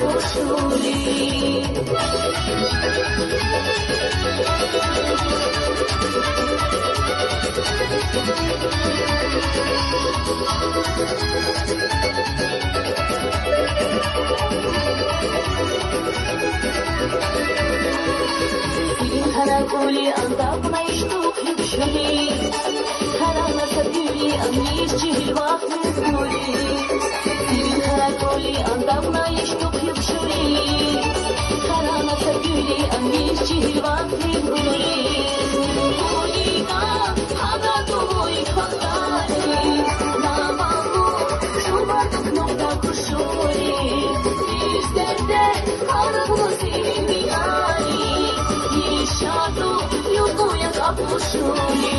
koşuli. Коли андапна и штук любшали, харана сабюли, амнишчи гильвахны згули. Коли андапна и штук любшали, харана сабюли, амнишчи гильвахны згули. Улика, хана твой хахтали, на бамбу, шубатук нокта кушули. Иштerde karabulu sevimi yani, Şadu, yudu ya kapuşuli.